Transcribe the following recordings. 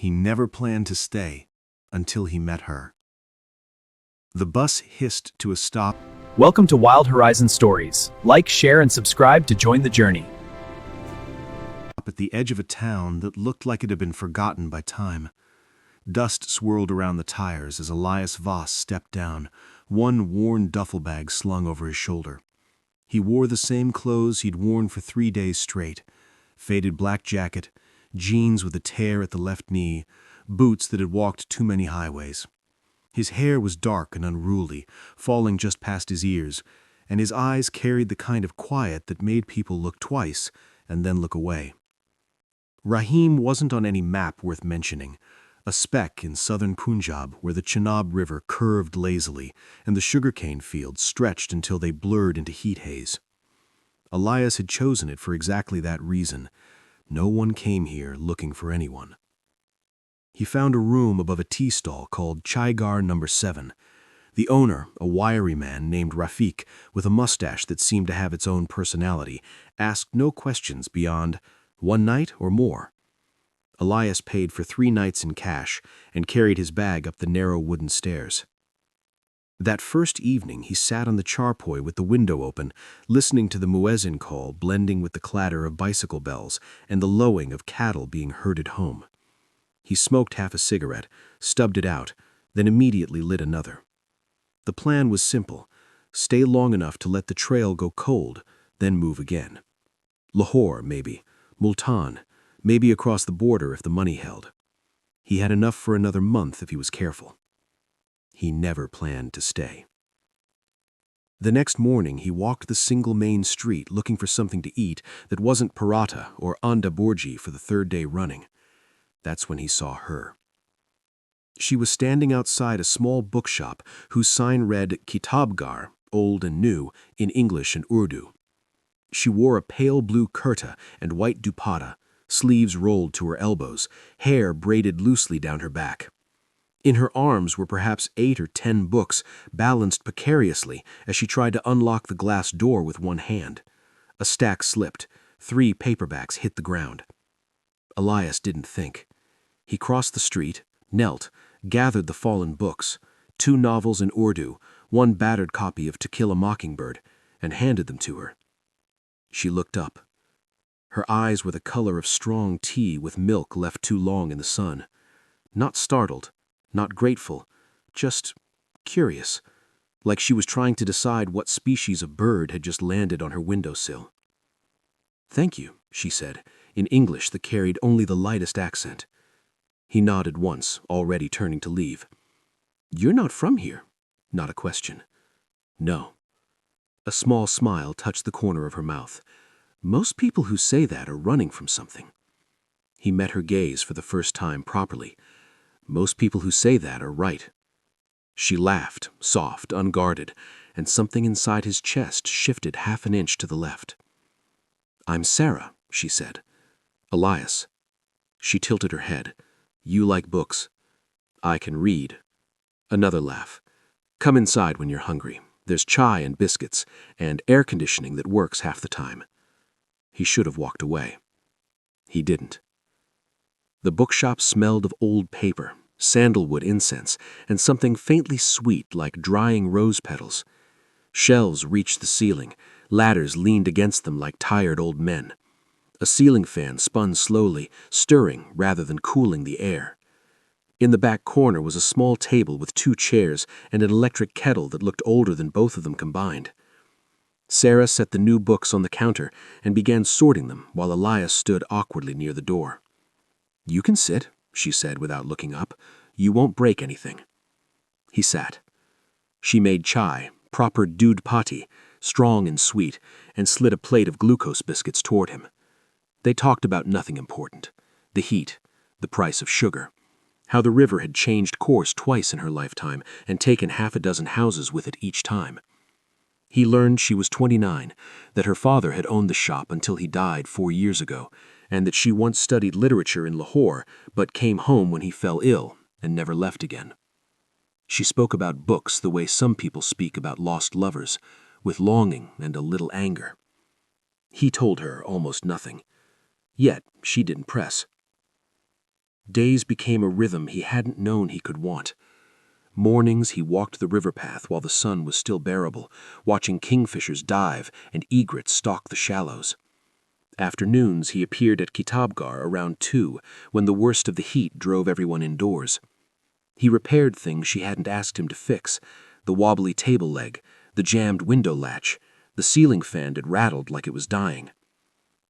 He never planned to stay until he met her. The bus hissed to a stop Welcome to Wild Horizon Stories. Like, share, and subscribe to join the journey. at the edge of a town that looked like it had been forgotten by time. Dust swirled around the tires as Elias Voss stepped down, one worn duffel bag slung over his shoulder. He wore the same clothes he'd worn for 3 days straight: faded black jacket, jeans with a tear at the left knee, boots that had walked too many highways. His hair was dark and unruly, falling just past his ears, and his eyes carried the kind of quiet that made people look twice and then look away. Rahim wasn't on any map worth mentioning, a speck in southern Punjab where the Chenab River curved lazily and the sugarcane fields stretched until they blurred into heat haze. Elias had chosen it for exactly that reason. No one came here looking for anyone. He found a room above a tea stall called Chaigar No. 7. The owner, a wiry man named Rafiq with a mustache that seemed to have its own personality, asked no questions beyond, "One night or more?" Elias paid for 3 nights in cash and carried his bag up the narrow wooden stairs. That first evening he sat on the charpoy with the window open, listening to the muezzin call blending with the clatter of bicycle bells and the lowing of cattle being herded home. He smoked half a cigarette, stubbed it out, then immediately lit another. The plan was simple: stay long enough to let the trail go cold, then move again. Lahore, maybe. Multan. Maybe across the border if the money held. He had enough for another month if he was careful. He never planned to stay. The next morning he walked the single main street looking for something to eat that wasn't paratha or anda burji for the 3rd day running. That's when he saw her. She was standing outside a small bookshop whose sign read Kitabgar, old and new, in English and Urdu. She wore a pale blue kurta and white dupatta, sleeves rolled to her elbows, hair braided loosely down her back. In her arms were perhaps 8 or 10 books, balanced precariously as she tried to unlock the glass door with one hand. A stack slipped. 3 paperbacks hit the ground. Elias didn't think. He crossed the street, knelt, gathered the fallen books, 2 novels in Urdu, 1 battered copy of To Kill a Mockingbird, and handed them to her. She looked up. Her eyes were the color of strong tea with milk left too long in the sun. Not startled, not grateful, just curious, like she was trying to decide what species of bird had just landed on her windowsill. "Thank you," she said, in English that carried only the lightest accent. He nodded once, already turning to leave. "You're not from here?" Not a question. "No." A small smile touched the corner of her mouth. "Most people who say that are running from something." He met her gaze for the first time properly. "Most people who say that are right." She laughed, soft, unguarded, and something inside his chest shifted half an inch to the left. "I'm Sarah," she said. "Elias." She tilted her head. "You like books." "I can read." Another laugh. "Come inside when you're hungry. There's chai and biscuits, and air conditioning that works half the time." He should have walked away. He didn't. The bookshop smelled of old paper, sandalwood incense, and something faintly sweet like drying rose petals. Shelves reached the ceiling. Ladders leaned against them like tired old men. A ceiling fan spun slowly, stirring rather than cooling the air. In the back corner was a small table with 2 chairs and an electric kettle that looked older than both of them combined. Sarah set the new books on the counter and began sorting them while Elias stood awkwardly near the door. "You can sit," she said without looking up. "You won't break anything." He sat. She made chai, proper doodh patti, strong and sweet, and slid a plate of glucose biscuits toward him. They talked about nothing important: the heat, the price of sugar, how the river had changed course twice in her lifetime and taken half a dozen houses with it each time. He learned she was 29, that her father had owned the shop until he died 4 years ago, and that she once studied literature in Lahore but came home when he fell ill and never left again. She spoke about books the way some people speak about lost lovers, with longing and a little anger. He told her almost nothing. Yet she didn't press. Days became a rhythm he hadn't known he could want. Mornings he walked the river path while the sun was still bearable, watching kingfishers dive and egrets stalk the shallows. Afternoons he appeared at Kitabgar around 2, when the worst of the heat drove everyone indoors. He repaired things she hadn't asked him to fix: the wobbly table leg, the jammed window latch, the ceiling fan that rattled like it was dying.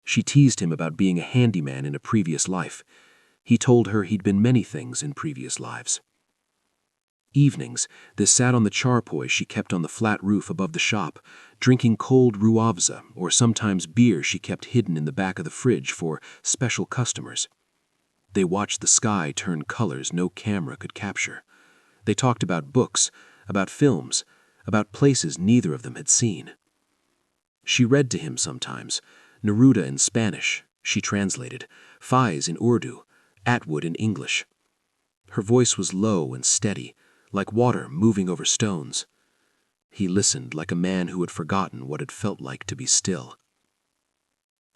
She teased him about being a handyman in a previous life. He told her he'd been many things in previous lives. Evenings, they sat on the charpoy she kept on the flat roof above the shop, drinking cold ruafza or sometimes beer she kept hidden in the back of the fridge for special customers. They watched the sky turn colors no camera could capture. They talked about books, about films, about places neither of them had seen. She read to him sometimes, Neruda in Spanish, she translated, Faiz in Urdu, Atwood in English. Her voice was low and steady, like water moving over stones. He listened like a man who had forgotten what it felt like to be still.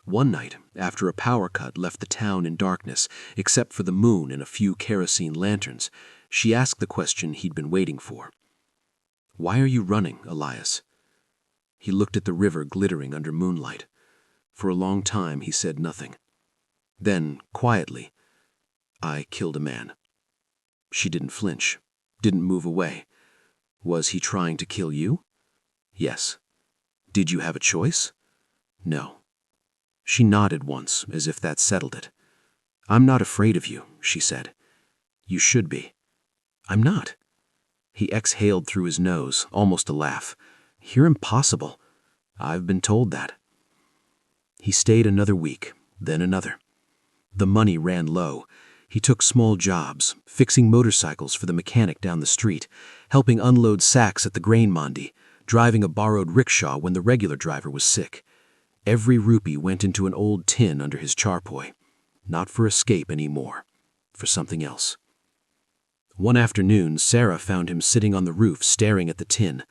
One night, after a power cut left the town in darkness, except for the moon and a few kerosene lanterns, she asked the question he'd been waiting for. "Why are you running, Elias?" He looked at the river glittering under moonlight. For a long time he said nothing. Then, quietly, "I killed a man." She didn't flinch, didn't move away. "Was he trying to kill you?" "Yes." "Did you have a choice?" "No." She nodded once, as if that settled it. "I'm not afraid of you," she said. "You should be." "I'm not." He exhaled through his nose, almost a laugh. "You're impossible." "I've been told that." He stayed another week, then another. The money ran low. He took small jobs, fixing motorcycles for the mechanic down the street, helping unload sacks at the grain mandi, driving a borrowed rickshaw when the regular driver was sick. Every rupee went into an old tin under his charpoy. Not for escape anymore, for something else. One afternoon, Sarah found him sitting on the roof staring at the tin.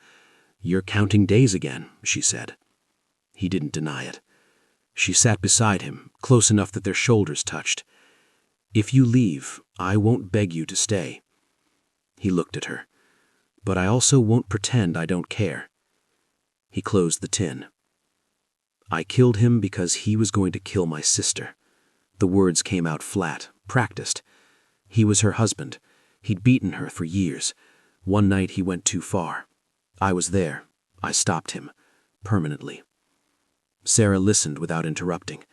"You're counting days again," she said. He didn't deny it. She sat beside him, close enough that their shoulders touched. "If you leave, I won't beg you to stay." He looked at her. "But I also won't pretend I don't care." He closed the tin. "I killed him because he was going to kill my sister." The words came out flat, practiced. He was her husband. He'd beaten her for years. One night he went too far. I was there. I stopped him. Permanently. Sarah listened without interrupting.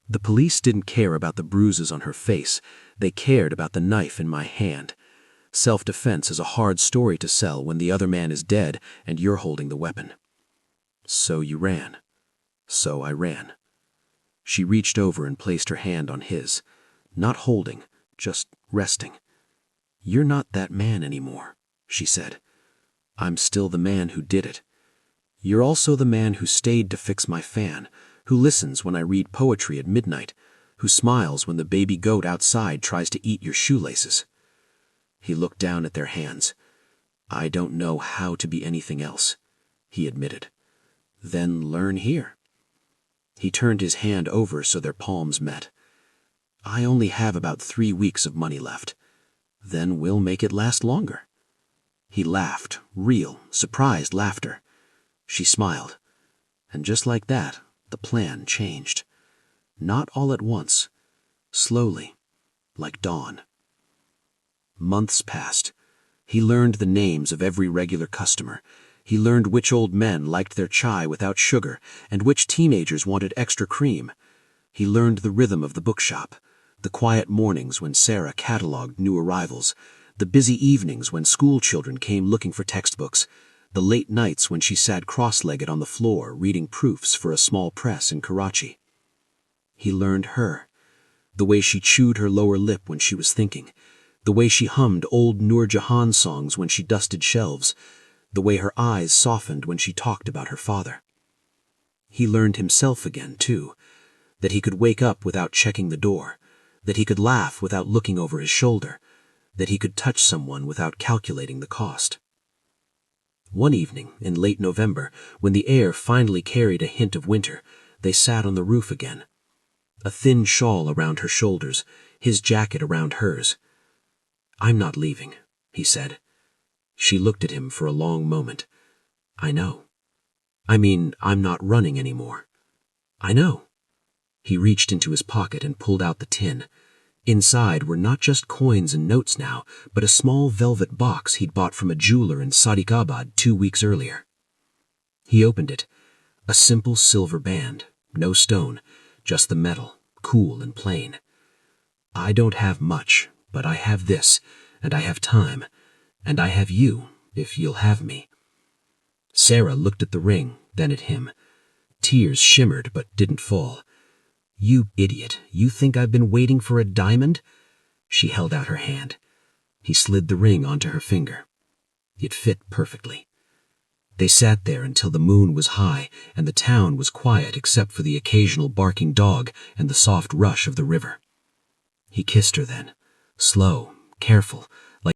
The police didn't care about the bruises on her face. They cared about the knife in my hand. Self-defense is a hard story to sell when the other man is dead and you're holding the weapon. "So you ran." "So I ran." She reached over and placed her hand on his. Not holding, just resting. "You're not that man anymore," she said. "I'm still the man who did it. You're also the man who stayed to fix my fan, who listens when I read poetry at midnight, who smiles when the baby goat outside tries to eat your shoelaces." He looked down at their hands. "I don't know how to be anything else," he admitted. "Then learn here." He turned his hand over so their palms met. "I only have about 3 weeks of money left. Then we'll make it last longer." He laughed, real, surprised laughter. She smiled. And just like that, the plan changed. Not all at once. Slowly, like dawn. Months passed. He learned the names of every regular customer. He learned which old men liked their chai without sugar and which teenagers wanted extra cream. He learned the rhythm of the bookshop, the quiet mornings when Sarah cataloged new arrivals, the busy evenings when school children came looking for textbooks, the late nights when she sat cross-legged on the floor reading proofs for a small press in Karachi. He learned her, the way she chewed her lower lip when she was thinking, the way she hummed old Nur Jahan songs when she dusted shelves, the way her eyes softened when she talked about her father. He learned himself again, too, that he could wake up without checking the door, that he could laugh without looking over his shoulder, that he could touch someone without calculating the cost. One evening, in late November, when the air finally carried a hint of winter, they sat on the roof again. A thin shawl around her shoulders, his jacket around hers. "I'm not leaving," he said. She looked at him for a long moment. "I know. I mean, I'm not running anymore." "I know." He reached into his pocket and pulled out the tin. Inside were not just coins and notes now, but a small velvet box he'd bought from a jeweler in Sadiqabad 2 weeks earlier. He opened it. A simple silver band, no stone, just the metal, cool and plain. "I don't have much, but I have this, and I have time, and I have you, if you'll have me." Sarah looked at the ring, then at him. Tears shimmered but didn't fall. "You idiot, you think I've been waiting for a diamond?" She held out her hand. He slid the ring onto her finger. It fit perfectly. They sat there until the moon was high and the town was quiet except for the occasional barking dog and the soft rush of the river. He kissed her then, slow, careful,